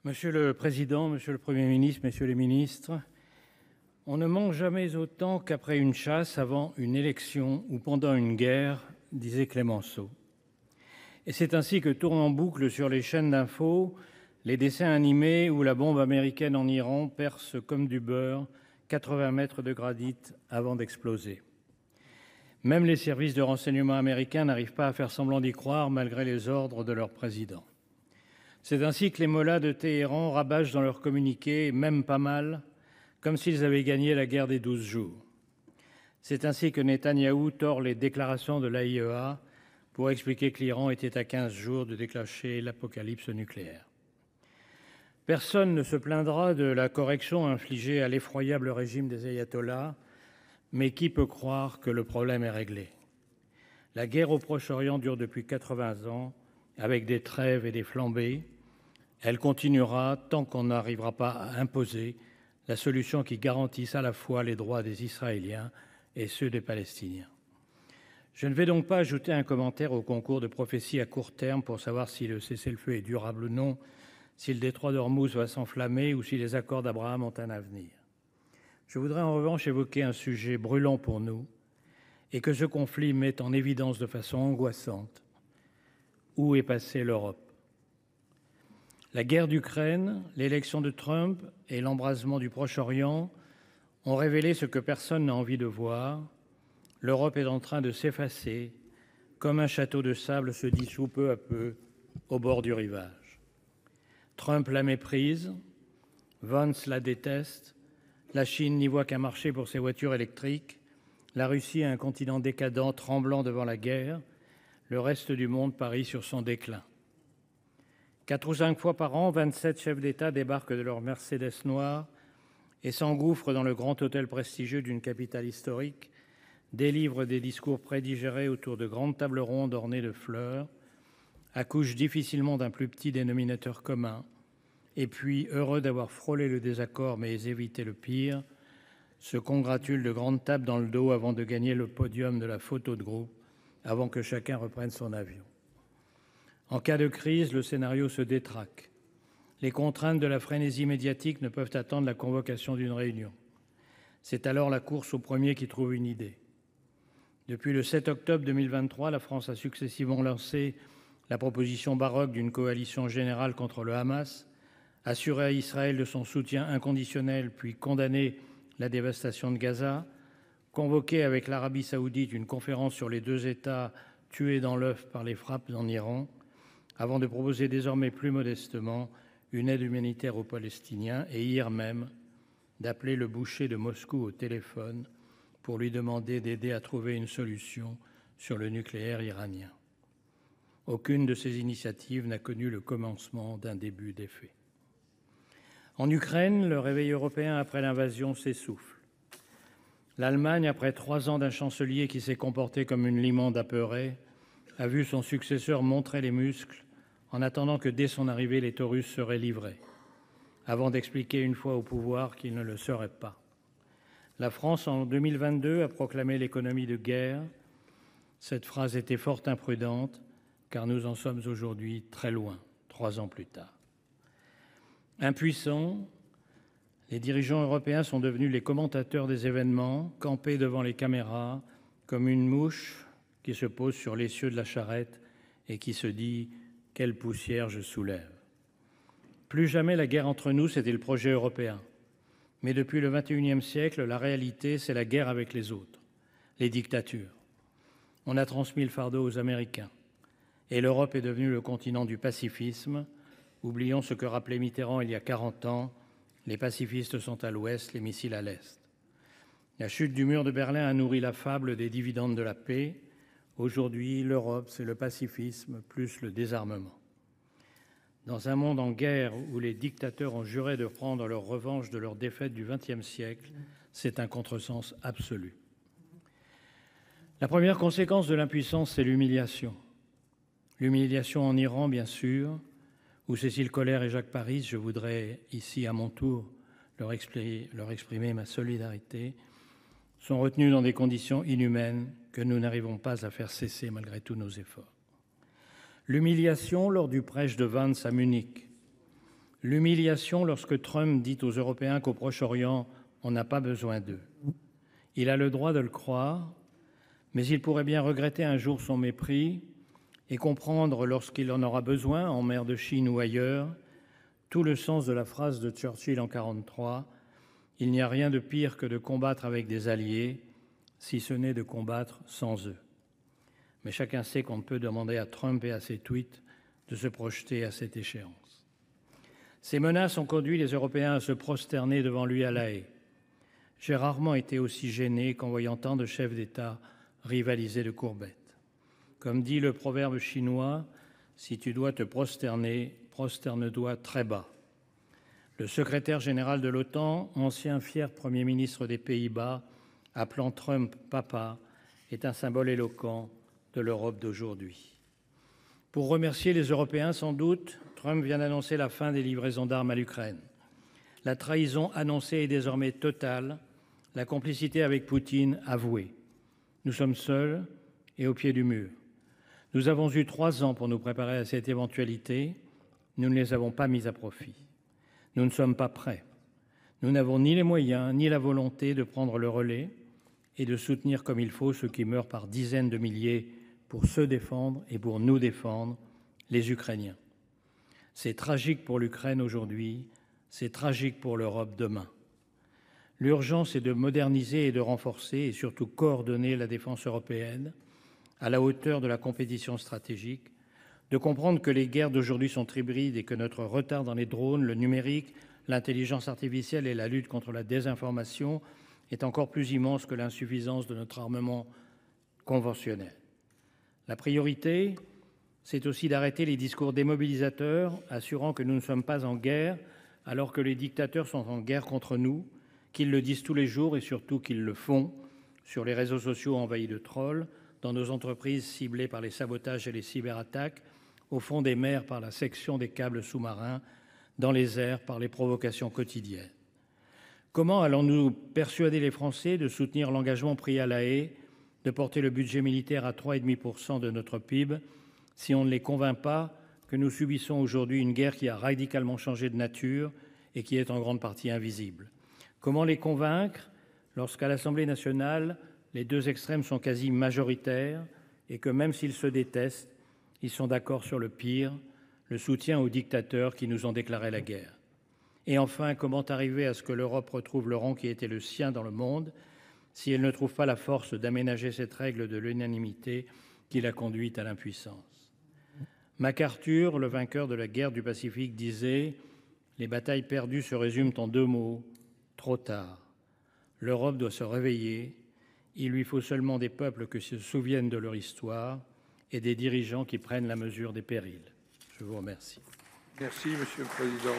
Monsieur le Président, Monsieur le Premier ministre, Messieurs les ministres, on ne ment jamais autant qu'après une chasse, avant une élection ou pendant une guerre, disait Clémenceau. Et c'est ainsi que tournent en boucle sur les chaînes d'infos les dessins animés où la bombe américaine en Iran perce comme du beurre 80 mètres de granit avant d'exploser. Même les services de renseignement américains n'arrivent pas à faire semblant d'y croire malgré les ordres de leur président. C'est ainsi que les mollahs de Téhéran rabâchent dans leurs communiqués, même pas mal, comme s'ils avaient gagné la guerre des 12 jours. C'est ainsi que Netanyahou tord les déclarations de l'AIEA pour expliquer que l'Iran était à 15 jours de déclencher l'apocalypse nucléaire. Personne ne se plaindra de la correction infligée à l'effroyable régime des ayatollahs, mais qui peut croire que le problème est réglé? La guerre au Proche-Orient dure depuis 80 ans, avec des trêves et des flambées. Elle continuera tant qu'on n'arrivera pas à imposer la solution qui garantisse à la fois les droits des Israéliens et ceux des Palestiniens. Je ne vais donc pas ajouter un commentaire au concours de prophéties à court terme pour savoir si le cessez-le-feu est durable ou non, si le détroit d'Ormuz va s'enflammer ou si les accords d'Abraham ont un avenir. Je voudrais en revanche évoquer un sujet brûlant pour nous et que ce conflit met en évidence de façon angoissante. Où est passée l'Europe? La guerre d'Ukraine, l'élection de Trump et l'embrasement du Proche-Orient ont révélé ce que personne n'a envie de voir. L'Europe est en train de s'effacer, comme un château de sable se dissout peu à peu au bord du rivage. Trump la méprise, Vance la déteste, la Chine n'y voit qu'un marché pour ses voitures électriques, la Russie un continent décadent tremblant devant la guerre, le reste du monde parie sur son déclin. 4 ou 5 fois par an, 27 chefs d'État débarquent de leur Mercedes noire et s'engouffrent dans le grand hôtel prestigieux d'une capitale historique, délivrent des discours prédigérés autour de grandes tables rondes ornées de fleurs, accouchent difficilement d'un plus petit dénominateur commun, et puis, heureux d'avoir frôlé le désaccord mais évité le pire, se congratulent de grandes tapes dans le dos avant de gagner le podium de la photo de groupe, avant que chacun reprenne son avion. En cas de crise, le scénario se détraque. Les contraintes de la frénésie médiatique ne peuvent attendre la convocation d'une réunion. C'est alors la course au premier qui trouve une idée. Depuis le 7 octobre 2023, la France a successivement lancé la proposition baroque d'une coalition générale contre le Hamas, assuré à Israël de son soutien inconditionnel, puis condamné la dévastation de Gaza, convoqué avec l'Arabie saoudite une conférence sur les 2 États tués dans l'œuf par les frappes en Iran, avant de proposer désormais plus modestement une aide humanitaire aux Palestiniens et hier même d'appeler le boucher de Moscou au téléphone pour lui demander d'aider à trouver une solution sur le nucléaire iranien. Aucune de ces initiatives n'a connu le commencement d'un début d'effet. En Ukraine, le réveil européen après l'invasion s'essouffle. L'Allemagne, après 3 ans d'un chancelier qui s'est comporté comme une limande apeurée, a vu son successeur montrer les muscles en attendant que dès son arrivée les Taurus seraient livrés, avant d'expliquer une fois au pouvoir qu'il ne le serait pas. La France, en 2022, a proclamé l'économie de guerre. Cette phrase était fort imprudente, car nous en sommes aujourd'hui très loin, 3 ans plus tard. Impuissants, les dirigeants européens sont devenus les commentateurs des événements, campés devant les caméras, comme une mouche qui se pose sur l'essieu de la charrette et qui se dit « Quelle poussière je soulève ». Plus jamais la guerre entre nous, c'était le projet européen. Mais depuis le XXIe siècle, la réalité, c'est la guerre avec les autres, les dictatures. On a transmis le fardeau aux Américains. Et l'Europe est devenue le continent du pacifisme. Oublions ce que rappelait Mitterrand il y a 40 ans, les pacifistes sont à l'ouest, les missiles à l'est. La chute du mur de Berlin a nourri la fable des dividendes de la paix. Aujourd'hui, l'Europe, c'est le pacifisme plus le désarmement. Dans un monde en guerre où les dictateurs ont juré de prendre leur revanche de leur défaite du XXe siècle, c'est un contresens absolu. La première conséquence de l'impuissance, c'est l'humiliation. L'humiliation en Iran, bien sûr, où Cécile Collère et Jacques Paris, je voudrais ici à mon tour leur exprimer ma solidarité, sont retenus dans des conditions inhumaines que nous n'arrivons pas à faire cesser malgré tous nos efforts. L'humiliation lors du prêche de Vance à Munich, L'humiliation lorsque Trump dit aux Européens qu'au Proche-Orient, on n'a pas besoin d'eux. Il a le droit de le croire, mais il pourrait bien regretter un jour son mépris et comprendre, lorsqu'il en aura besoin, en mer de Chine ou ailleurs, tout le sens de la phrase de Churchill en 1943 : « Il n'y a rien de pire que de combattre avec des alliés, si ce n'est de combattre sans eux. » Mais chacun sait qu'on ne peut demander à Trump et à ses tweets de se projeter à cette échéance. Ces menaces ont conduit les Européens à se prosterner devant lui à La Haye. J'ai rarement été aussi gêné qu'en voyant tant de chefs d'État rivaliser de courbettes. Comme dit le proverbe chinois, si tu dois te prosterner, prosterne-toi très bas. Le secrétaire général de l'OTAN, ancien fier Premier ministre des Pays-Bas, appelant Trump papa, est un symbole éloquent de l'Europe d'aujourd'hui. Pour remercier les Européens, sans doute, Trump vient d'annoncer la fin des livraisons d'armes à l'Ukraine. La trahison annoncée est désormais totale, la complicité avec Poutine avouée. Nous sommes seuls et au pied du mur. Nous avons eu 3 ans pour nous préparer à cette éventualité. Nous ne les avons pas mis à profit. Nous ne sommes pas prêts. Nous n'avons ni les moyens ni la volonté de prendre le relais et de soutenir comme il faut ceux qui meurent par dizaines de milliers pour se défendre et pour nous défendre, les Ukrainiens. C'est tragique pour l'Ukraine aujourd'hui, c'est tragique pour l'Europe demain. L'urgence est de moderniser et de renforcer et surtout coordonner la défense européenne à la hauteur de la compétition stratégique, de comprendre que les guerres d'aujourd'hui sont hybrides et que notre retard dans les drones, le numérique, l'intelligence artificielle et la lutte contre la désinformation est encore plus immense que l'insuffisance de notre armement conventionnel. La priorité, c'est aussi d'arrêter les discours démobilisateurs assurant que nous ne sommes pas en guerre alors que les dictateurs sont en guerre contre nous, qu'ils le disent tous les jours et surtout qu'ils le font sur les réseaux sociaux envahis de trolls, dans nos entreprises ciblées par les sabotages et les cyberattaques, au fond des mers par la section des câbles sous-marins, dans les airs par les provocations quotidiennes. Comment allons-nous persuader les Français de soutenir l'engagement pris à La Haye, de porter le budget militaire à 3,5% de notre PIB, si on ne les convainc pas que nous subissons aujourd'hui une guerre qui a radicalement changé de nature et qui est en grande partie invisible? Comment les convaincre lorsqu'à l'Assemblée nationale, les 2 extrêmes sont quasi majoritaires et que même s'ils se détestent, ils sont d'accord sur le pire, le soutien aux dictateurs qui nous ont déclaré la guerre? Et enfin, comment arriver à ce que l'Europe retrouve le rang qui était le sien dans le monde si elle ne trouve pas la force d'aménager cette règle de l'unanimité qui l'a conduite à l'impuissance? MacArthur, le vainqueur de la guerre du Pacifique, disait « Les batailles perdues se résument en 2 mots, trop tard. L'Europe doit se réveiller. Il lui faut seulement des peuples qui se souviennent de leur histoire et des dirigeants qui prennent la mesure des périls. » Je vous remercie. Merci, Monsieur le Président.